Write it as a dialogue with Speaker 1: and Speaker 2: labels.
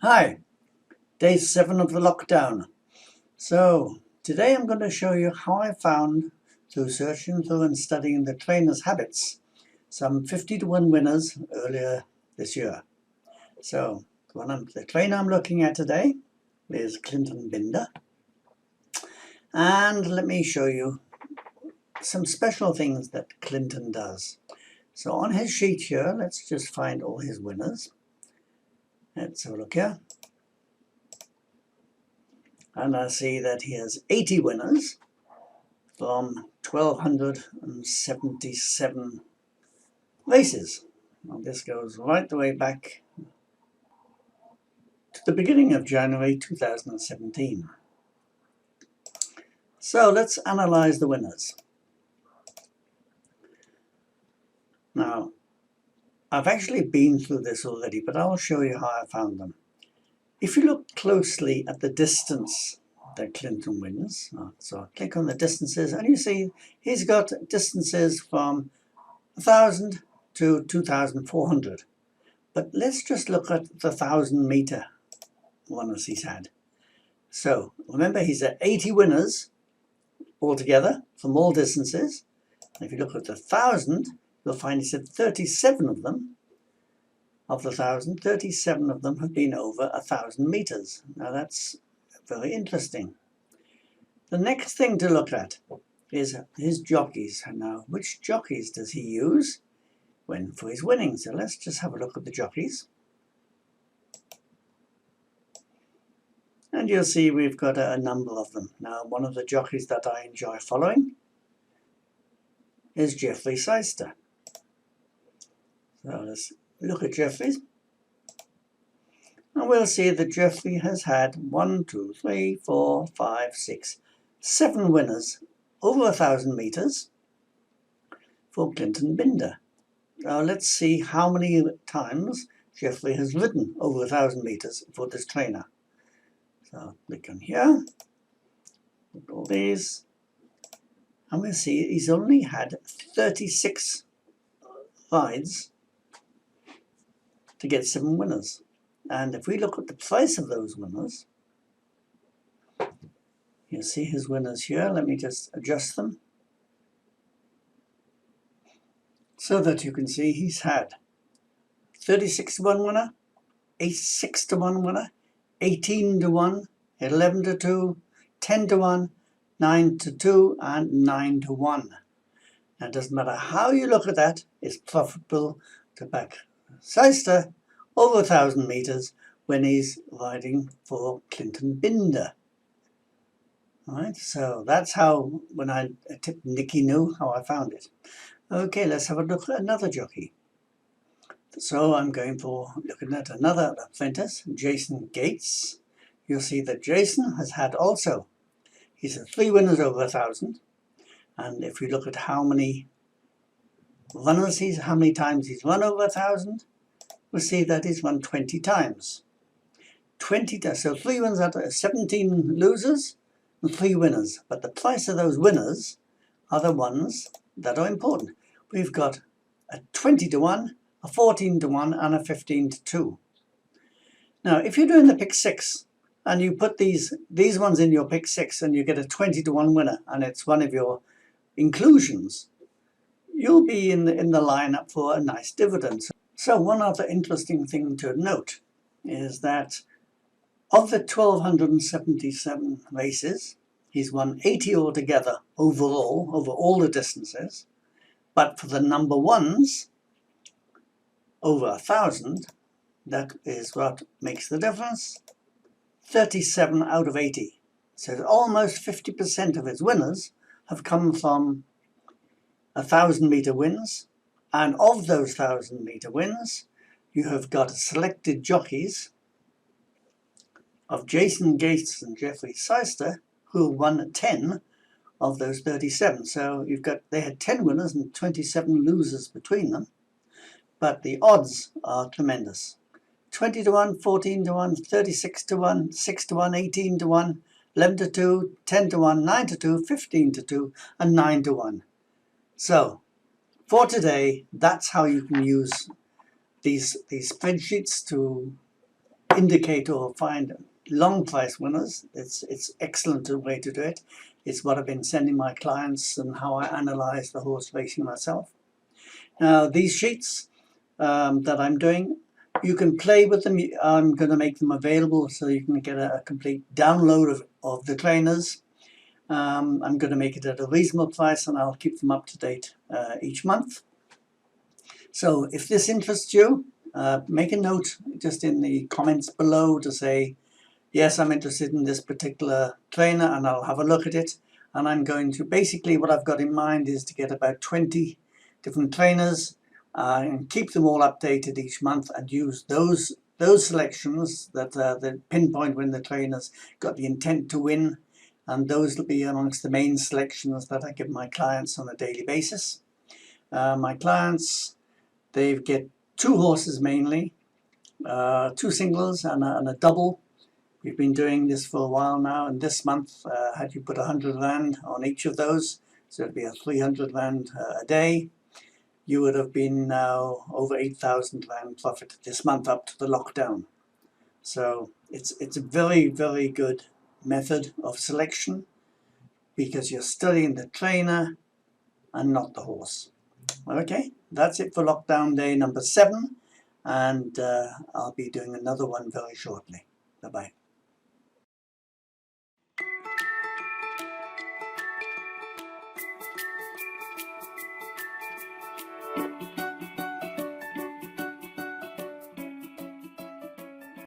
Speaker 1: Hi, day 7 of the lockdown. So today I'm going to show you how I found, through searching through and studying the trainers' habits, some 50-to-1 winners earlier this year. So the trainer I'm looking at today is Clinton Binda. And let me show you some special things that Clinton does. So on his sheet here, let's just find all his winners. Let's have a look here. And I see that he has 80 winners from 1,277 races. And this goes right the way back to the beginning of January 2017. So let's analyze the winners. Now, I've actually been through this already, but I'll show you how I found them. If you look closely at the distance that Clinton wins, so I click on the distances and you see he's got distances from 1,000 to 2,400. But let's just look at the 1,000-meter winners he's had. So remember, he's at 80 winners altogether from all distances. And if you look at the 1,000, you'll find he's had 37 of them. Of the 1,000, 37 of them have been over 1,000 meters. Now that's very interesting. The next thing to look at is his jockeys. Now, which jockeys does he use for his winning? So let's just have a look at the jockeys. And you'll see we've got a number of them. Now, one of the jockeys that I enjoy following is Jeffrey Seister. So let's look at Jeffrey's. And we'll see that Jeffrey has had 1, 2, 3, 4, 5, 6, 7 winners over 1,000 meters for Clinton Binda. Now let's see how many times Jeffrey has ridden over 1,000 meters for this trainer. So click on here, look at all these, and we'll see he's only had 36 rides to get 7 winners. And if we look at the price of those winners, you'll see his winners here. Let me just adjust them so that you can see he's had 36-to-1 winner, 6-to-1 winner, 18-to-1, 11-to-2, 10-to-1, 9-to-2, and 9-to-1. Now, it doesn't matter how you look at that, it's profitable to back Seister over 1,000 meters when he's riding for Clinton Binda. All right, so that's how, when I tipped Nicky knew how I found it. Okay, let's have a look at another jockey. So I'm looking at another apprentice, Jason Gates. You'll see that Jason has had also, he's had 3 winners over 1,000. And if we look at how many times he's run over 1,000, we'll see that he's won 20 times. So 3 wins out of 17 losers and 3 winners. But the price of those winners are the ones that are important. We've got a 20-to-1, a 14-to-1, and a 15-to-2. Now, if you're doing the pick 6 and you put these ones in your pick 6 and you get a 20-to-1 winner and it's one of your inclusions, you'll be in the lineup for a nice dividend. So one other interesting thing to note is that of the 1,277 races, he's won 80 altogether overall, over all the distances. But for the number ones, over 1,000, that is what makes the difference, 37 out of 80. So almost 50% of his winners have come from 1,000-meter wins. And of those 1,000-meter wins, you have got selected jockeys of Jason Gates and Jeffrey Seister, who won 10 of those 37. So they had 10 winners and 27 losers between them. But the odds are tremendous. 20-to-1, 14-to-1, 36-to-1, 6-to-1, 18-to-1, 11-to-2, 10-to-1, 9-to-2, 15-to-2, and 9-to-1. So for today, that's how you can use these spreadsheets to indicate or find long price winners. It's excellent way to do it. It's what I've been sending my clients and how I analyze the horse racing myself. Now these sheets that I'm doing, you can play with them. I'm going to make them available so you can get a complete download of the trainers. I'm going to make it at a reasonable price, and I'll keep them up to date each month. So if this interests you, make a note just in the comments below to say, yes, I'm interested in this particular trainer, and I'll have a look at it. And I'm going to, basically what I've got in mind is to get about 20 different trainers and keep them all updated each month, and use those selections that pinpoint when the trainers got the intent to win, and those will be amongst the main selections that I give my clients on a daily basis. My clients, they get 2 horses mainly, 2 singles and a double. We've been doing this for a while now, and this month, had you put 100 Rand on each of those, so it'd be a 300 Rand a day, you would have been now over 8,000 Rand profit this month up to the lockdown. So it's a very, very good method of selection, because you're studying the trainer and not the horse. Okay, that's it for lockdown day number 7, and I'll be doing another one very shortly. Bye-bye.